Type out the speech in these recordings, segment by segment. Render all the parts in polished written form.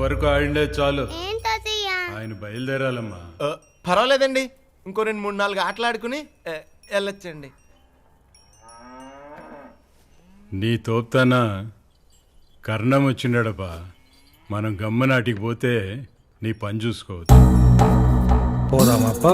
ఇంతవరకు ఆడిండే చాలు. ఆయన బయలుదేరాలమ్మా. పర్వాలేదండి, ఇంకో 2-3-4 ఆటలు ఆడుకుని వెళ్ళొచ్చండి. నీ తోపుతాన కర్ణం వచ్చిండడపా. మనం గమ్మనాటికి పోతే నీ పని చూసుకోవచ్చు. పోదామప్ప.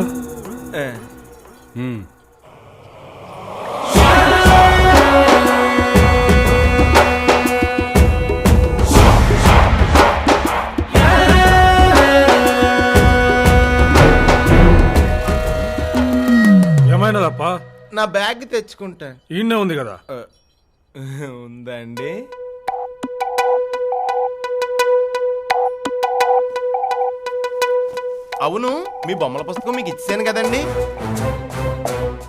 ఏమైనదప్పా? నా బ్యాగ్ తెచ్చుకుంటా. ఈయనే ఉంది కదా. ఉందండి. అవును, మీ బొమ్మల పుస్తకం మీకు ఇచ్చాను కదండి.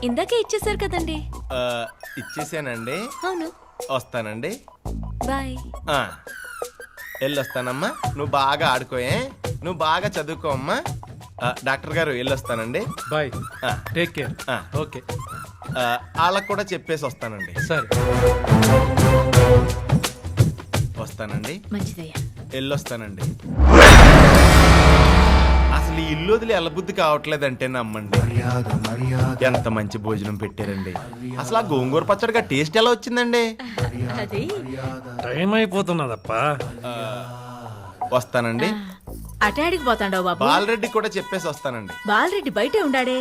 ఇందాకే ఇచ్చేసారు కదండి. ఇచ్చేసానండి. అవును. వస్తానండి. బాయ్. వెళ్ళొస్తానమ్మా. నువ్వు బాగా ఆడుకోయే, నువ్వు బాగా చదువుకో అమ్మా. డాక్టర్ గారు వెళ్ళొస్తానండి. Bye, take care. ఓకే, వాళ్ళకు కూడా చెప్పేసి వస్తానండి. సరే, వస్తానండి. మంచిదయ్యా. వెళ్ళొస్తానండి. అసలు ఈ ఇల్లు వదిలి ఎల్లబుద్ధి కావట్లేదంటే నమ్మండి. ఎంత మంచి భోజనం పెట్టారండి. అసలు ఆ గోంగూర పచ్చడిగా టేస్ట్ ఎలా వచ్చిందండి? అది టైం అయిపోతున్నదప్పా. వస్తానండి. అటాడికి పోతాండవు బాబు. బాలరెడ్డి కూడా చెప్పేసి వస్తానండి. బాలరెడ్డి బయటే ఉండాడే.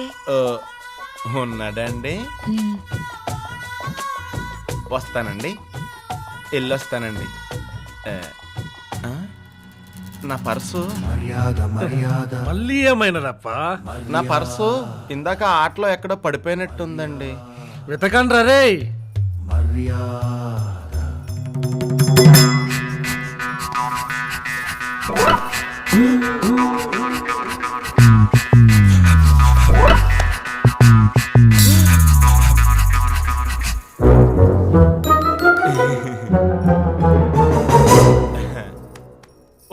ఉన్నాడండి. వస్తానండి. వెళ్ళొస్తానండి. నా పర్సు మళ్ళీ ఏమైనదప్పా? నా పర్సు ఇందాక ఆటలో ఎక్కడో పడిపోయినట్టుందండి. వెతకండ్రా రే.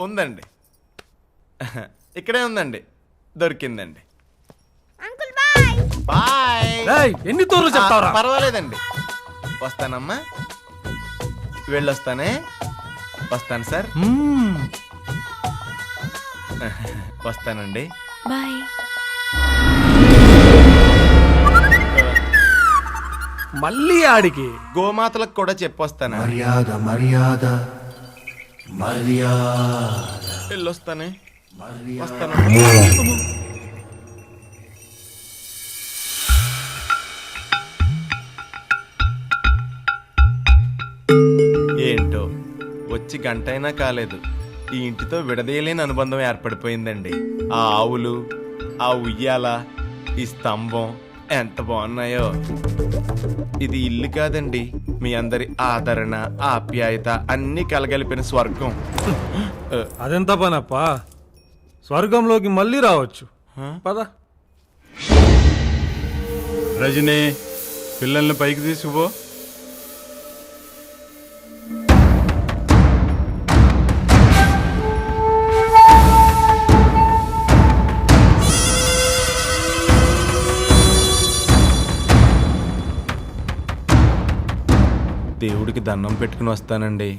ఉందండి, ఇక్కడే ఉందండి. దొరికిందండి. బాయ్. ఎన్ని తోర్లు చెప్తావరా? పర్వాలేదండి. వస్తానమ్మా. వెళ్ళొస్తానే. వస్తాను సార్. వస్తానండి. బాయ్. మళ్ళీ ఆడికి గోమాతలకు కూడా చెప్పొస్తాను. వెళ్ళొస్తానే. వస్తాను. ఏంటో వచ్చి గంట అయినా కాలేదు, ఈ ఇంటితో విడదీయలేని అనుబంధం ఏర్పడిపోయిందండి. ఆ ఆవులు, ఆ ఉయ్యాల, ఈ స్తంభం ఎంత బాగున్నాయో. ఇది ఇల్లు కాదండి, మీ అందరి ఆదరణ, ఆప్యాయత అన్ని కలగలిపిన స్వర్గం. అదెంత పనప్పా? స్వర్గంలోకి మళ్ళీ రావచ్చు. పద. రజనీ, పిల్లల్ని పైకి తీసుకుపో. దేవుడికి దండం పెట్టుకుని వస్తానండి.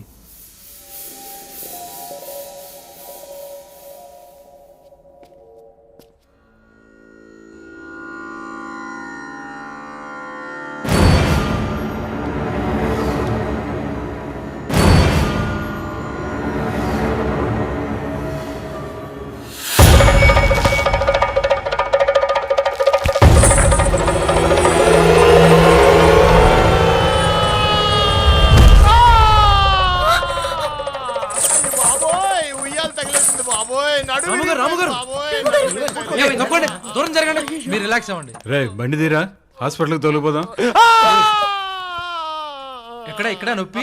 దూరం జరగండి, మీరు రిలాక్స్ అవ్వండి. రే, బండి తీరా, హాస్పిటల్కి తొలగిపోదాం. ఇక్కడ నొప్పి.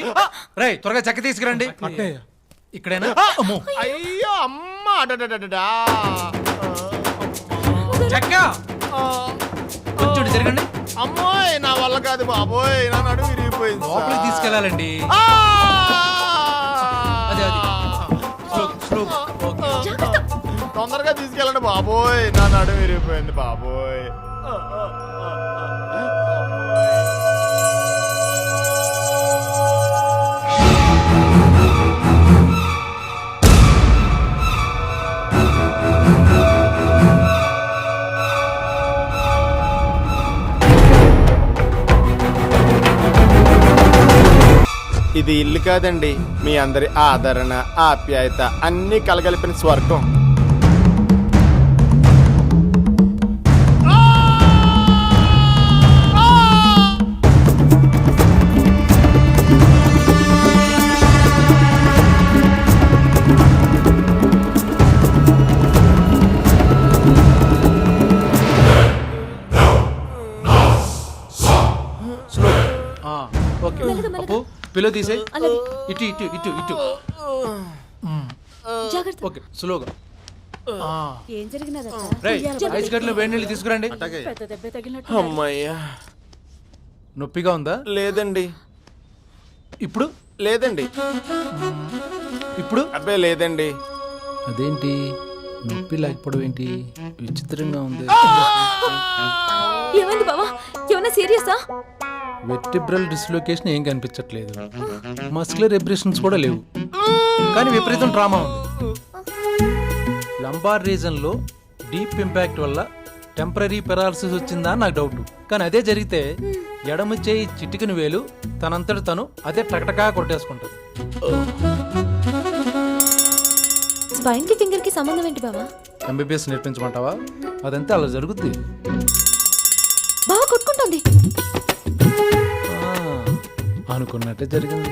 రే, త్వరగా చెక్క తీసుకురండి. ఇక్కడేనా? అయ్యో అమ్మ, చెక్క కొంచెం జరగండి. అమ్మోయ్, నా వల్ల కాదు బాబోయ్, నా నడుము విరిగిపోయింది. లోపలికి తీసుకెళ్ళాలండి. తొందరగా తీసుకెళ్ళండి బాబోయ్, నా నడుము విరిగిపోయింది బాబోయ్. ఇల్లు కాదండి, మీ అందరి ఆదరణ ఆప్యాయత అన్నీ కలగలిపిన స్వర్గం. ఓకే అప్పు పిల్లో తీసే ఇటు ఇటు ఇటు ఇటు జాగ్రత్త. ఓకే స్లోగా. ఏం జరిగినదా? రేయ్ ఐస్ గడ్డలో వేడి నీళ్ళు తీసుకురండి. పెద్ద దెబ్బ తగిలినట్టు. అమ్మయ్యా. నొప్పిగా ఉందా? లేదండి. ఇప్పుడు లేదండి. ఇప్పుడు అబ్బే లేదండి. అదేంటి నొప్పి లేకపోవడం ఏంటి? విచిత్రంగా ఉంది. ఏమైంది బావా? ఏమైనా సీరియసా? వెర్టిబ్రల్ డిస్లోకేషన్ ఏం కనిపించట్లేదు, మస్కులర్ ఎబ్రేషన్స్ కూడా లేవు, కానీ విపరీతం ట్రామా ఉంది. లంబార్ రీజన్ లో డీప్ ఇంపాక్ట్ వల్ల టెంపరీ పెరాలసిస్ వచ్చిందా నాకు డౌట్. కానీ అదే జరిగితే ఎడమ చేయి చిటికిన వేలు తనంతట తను అదే టకటకా కొట్టేసుకుంటుంది. స్పైన్ కి ఫింగర్ కి సంబంధం ఏంటి బావా? ఎంబీబీఎస్ నేర్పించమంటావా? అదంతా అలా జరుగుద్ది. బావా కొట్టుకుంటుంది. అనుకున్నట్టే జరిగింది.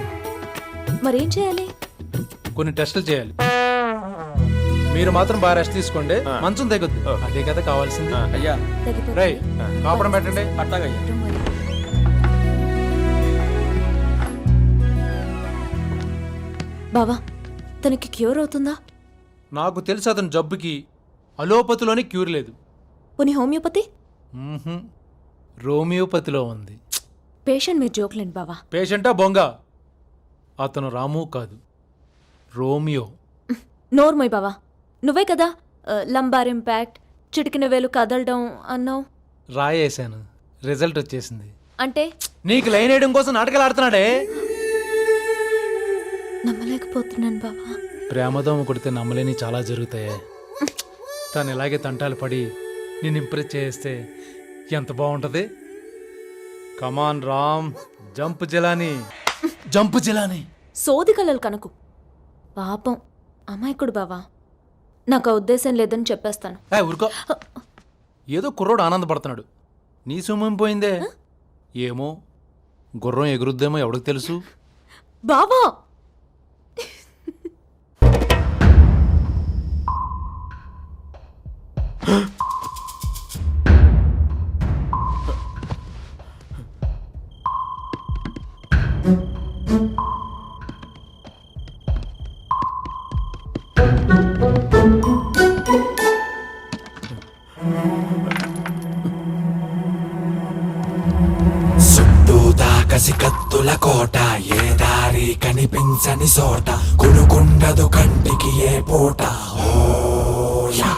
మరేం చేయాలి? కొన్ని టెస్టులు చేయాలి. మీరు మాత్రం బాగా రెస్ట్ తీసుకోండి, మంచం తగ్గొద్దు. అదే కదా కావాల్సింది. అయ్యా తగ్గిపోతుంది. రై కాపడం పెట్టండి. అట్టాగయ్యా. Don't worry. బావా తనకి క్యూర్ అవుతుందా? నాకు తెలిసి అతని జబ్బుకి అలోపతిలోని క్యూర్ లేదు. పోనీ హోమియోపతి? మ్మ్హ్మ్. రోమియోపతిలో ఉంది. పేషెంట్ మీరు జోక్లేండి బావా. పేషెంటా బొంగ? అతను రాము కాదు, రోమియో. నోర్మోయ్ బావా, నువ్వే కదా లంబార్ ఇంపాక్ట్ చిటికిన వేలు కదలడం అన్నావు. రాయేశాను, రిజల్ట్ వచ్చేసింది. అంటే నీకు లైన్ వేయడం కోసం నాటకాలు ఆడుతున్నాడే. నమ్మలేకపోతున్నాను బావా. ప్రేమదోమ కొడితే నమ్మలేని చాలా జరుగుతాయి. తను ఇలాగే తంటాలు పడి నిన్ను ఇంప్రెస్ చేస్తే ఎంత బాగుంటది. కమాన్ రామ్, జంప్ జిలాని, జంప్ జిలాని. సోది కలలు కనుకు. పాపం అమాయకుడు బావా. నాకు ఆ ఉద్దేశం లేదని చెప్పేస్తాను. ఊరుకో, ఏదో కుర్రోడు ఆనందపడుతున్నాడు, నీ సొమ్మం పోయిందే. ఏమో గుర్రం ఎగురుద్దేమో ఎవడికి తెలుసు. బావా కత్తుల కోట, ఏ దారి కనిపించని సోట, కొనుకుండదు కంటికి ఏ పూట. ఓయా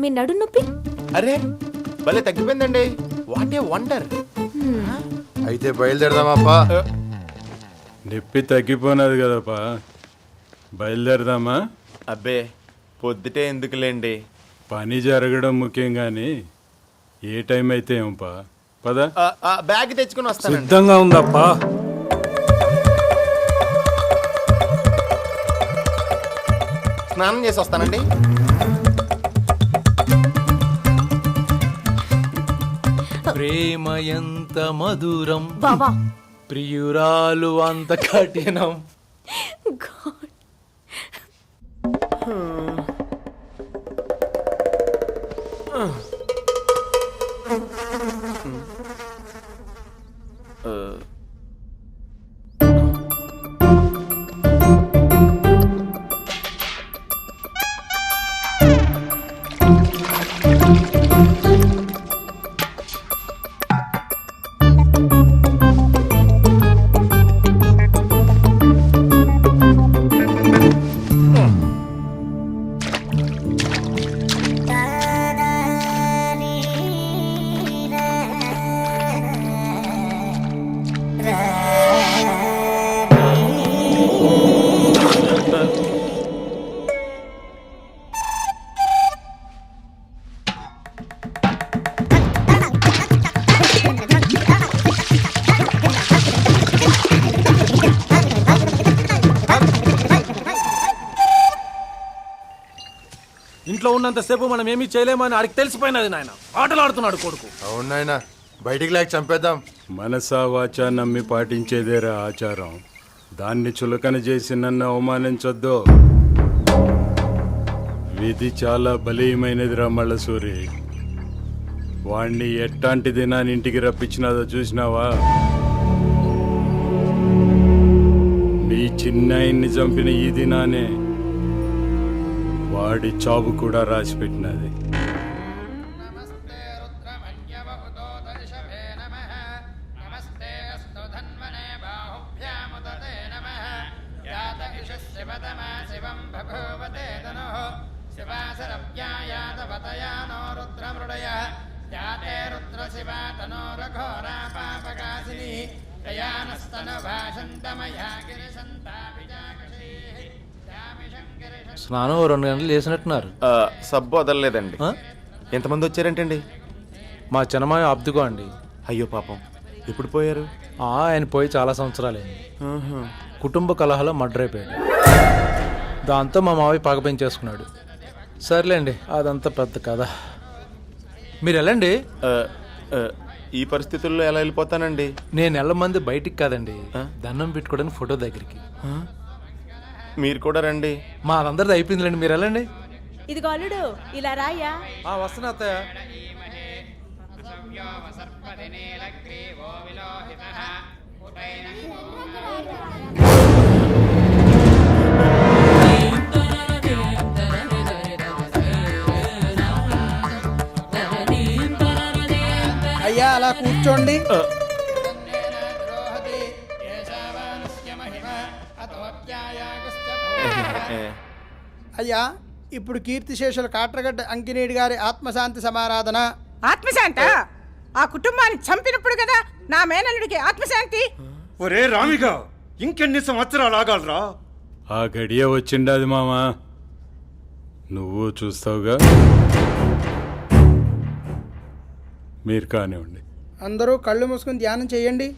మీ నడు నొప్పి? అరే భలే తగ్గిపోయిందండి. What a wonder. అయితే బయలుదేరదామాపా. నొప్పి తగ్గిపోయినది కదపా, బయలుదేరదామా? అబ్బే పొద్దుటే ఎందుకులేండి, పని జరగడం ముఖ్యం కానీ ఏ టైం అయితే ఏంపా. పద, బ్యాగ్ తెచ్చుకుని వస్తానండి. సిద్ధంగా ఉందప్పా. స్నానం చేసి వస్తానండి. ప్రేమ ఎంత మధురం, బావా ప్రియురాలు అంత కఠినం. ఇంట్లో ఉన్నంతసేపు మనం ఏమీ చేయలేమని ఆడికి తెలిసిపోయినది నాయన. ఆటలు ఆడుతున్నాడు కొడుకు. అవును నాయనా, బయటికి లేక చంపేద్దాం. మనసా వాచా నమ్మి పాటించేదేరా ఆచారం. దాన్ని చులకన చేసి నన్ను అవమానించొద్దు. విధి చాలా బలీయమైనదిరా మల్లసూరి. వాణ్ణి ఎట్టాంటి దినాన్ని ఇంటికి రప్పించినాదో చూసినావా? నీ చిన్నాయన్ని చంపిన ఈ దినానే వాడి చావు కూడా రాసిపెట్టినది. స్నానం 2 గంటలు చేసినట్టున్నారు. సబ్బు వదలలేదండి. ఆ? ఎంతమంది వచ్చారేంటండి? మా చిన్నమాయ అబ్దుకో అండి. అయ్యో పాపం, ఎప్పుడు పోయారు? ఆయన పోయి చాలా సంవత్సరాలైంది. కుటుంబ కలహాలో మర్డర్ అయిపోయాడు. దాంతో మా మావయ్య పగ పెంచేసుకున్నాడు. సర్లేండి, అదంతా పెద్ద కథ. మీరు వెళ్ళండి. ఈ పరిస్థితుల్లో ఎలా వెళ్ళిపోతానండి? నేను వెళ్ళమంది బయటికి కాదండి, దండం పెట్టుకోవడానికి ఫోటో దగ్గరికి. మీరు కూడా రండి. మాదందరిది అయిపోయిందిలేండి, మీరు వెళ్ళండి. ఇదిగో అల్లుడు ఇలా రాయ్యా. వస్తున్నా అత్తయ్య. అయ్యా అలా కూర్చోండి. అయ్యా, ఇప్పుడు కీర్తిశేషుల కాట్రగడ్డ అంకినేడి గారి ఆత్మశాంతి సమారాధన. ఆత్మశాంత? ఆ కుటుంబాన్ని చంపినప్పుడు కదా నా మేనల్లుడికి ఆత్మశాంతి. ఒరే రామిగా, ఇంకెన్ని సంవత్సరాలు ఆగాలరా? ఆ గడియ వచ్చిండది మామా, నువ్వు చూస్తావుగా. మీరు కానివ్వండి. అందరూ కళ్ళు మూసుకుని ధ్యానం చేయండి.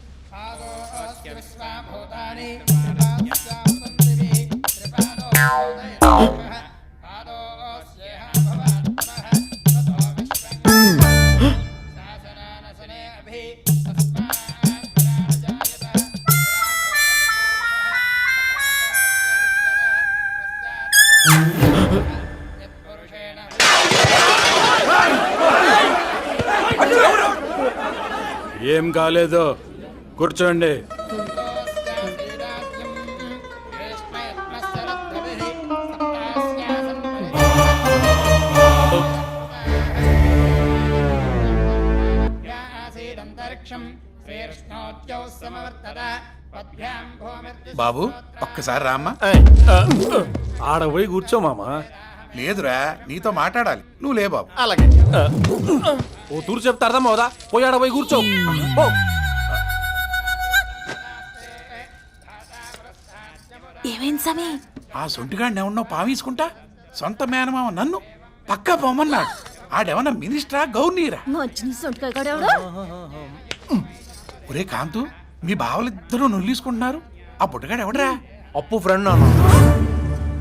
ఏం కాలేదు, కూర్చోండి. బాబు ఒక్కసారి రామ్మా. ఆడ పోయి కూర్చో మామా. లేదురా, నీతో మాట్లాడాలి. నువ్వు లే బాబు. అలాగే. ఓ తూరు చెప్తే అర్థం అవుదా? పోయి ఆడ పోయి కూర్చో. ఏమైంది సమీ? ఆ సొంటిగాడిని ఎవరినో పావేసుకుంటా సొంత మేనమామ నన్ను పక్కా పోమన్నాడు. ఆడేమన్నా మినిస్టరా గవర్నీరా? ఒరే కాంతు, మీ బావలిద్దరూ నొల్లీసుకుంటున్నారు. ఆ బుట్టగాడు ఎవడరా? అప్పు ఫ్రెండ్ అన్న.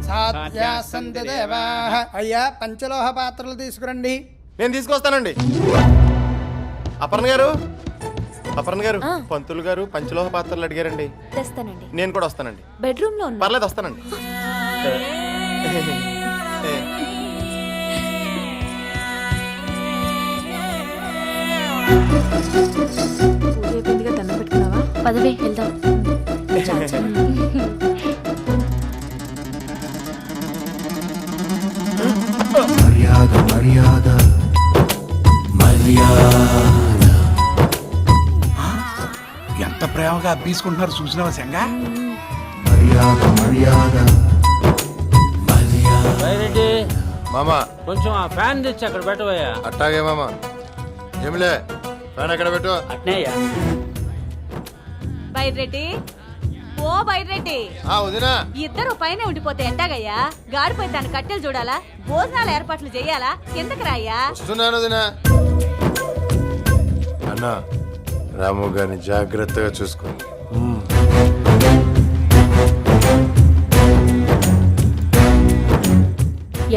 సాధ్యా సంతి దేవాః. అయ్యా పంచలోహ పాత్రలు తీసుకురండి. నేను తీసుకొస్తానండి. అపర్ణ గారు పంతులు గారు పంచలోహ పాత్రలు అడిగారండి. తెస్తానండి. నేను కూడా వస్తానండి. బెడ్రూమ్లో ఉన్నా. పర్లేదు వస్తానండి. పూజ అయిపోయిందిగా, దండం పెట్టుకున్నావా? పదవే వెళ్దాం. మర్యాద మర్యాద మర్యాద. ఎంత ప్రేమగా అబ్బీసుకుంటున్నారు చూసినావా సంగా? మర్యాద మర్యాద రెడ్డి మామా కొంచెం ఆ ఫ్యాన్ తెచ్చి అక్కడ పెట్టవయ్యా. అట్టాగే మామా. ఏమిలే ఫ్యాన్ ఎక్కడ పెట్టు. అట్నేయ్యా. బైరెడ్డి ఓ బైరెడ్డి, ఆ వదినా. ఇద్దరు పైన ఉండిపోతే ఎట్టాగయ్యా? గాడిపోయి దాని కట్టెలు చూడాలా, భోజనాల ఏర్పాట్లు చెయ్యాలా, కిందకి రాయ్యా. వస్తున్నాను వదినా. అన్న రాము గారిని జాగ్రత్తగా చూసుకో.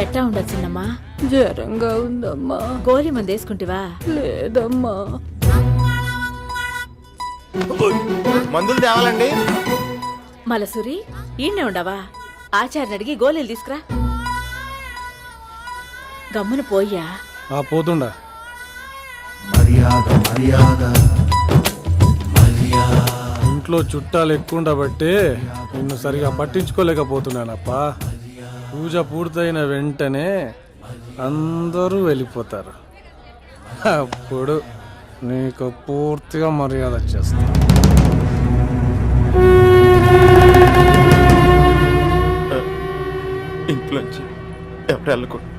ఎట్టా ఉండొచ్చిందమ్మా? జ్వరంగా ఉందమ్మా. గోళీ మంది వేసుకుంటివా? లేదమ్మా. మందులు తేవాలండి. మలసూరి ఈయనే ఉండవా? ఆచార్ని అడిగి గోళీలు తీసుకురా. గమ్మున పోయ్యా. పోతుండా. మర్యాద మర్యాద మర్యాద. ఇంట్లో చుట్టాలు ఎక్కువ ఉండబట్టి నిన్ను సరిగా పట్టించుకోలేకపోతున్నానప్పా. పూజ పూర్తయిన వెంటనే అందరూ వెళ్ళిపోతారు. అప్పుడు నీకు పూర్తిగా మర్యాద చేస్తా. ఇంట్లోంచి ఎవరు వెళ్ళకూడదు.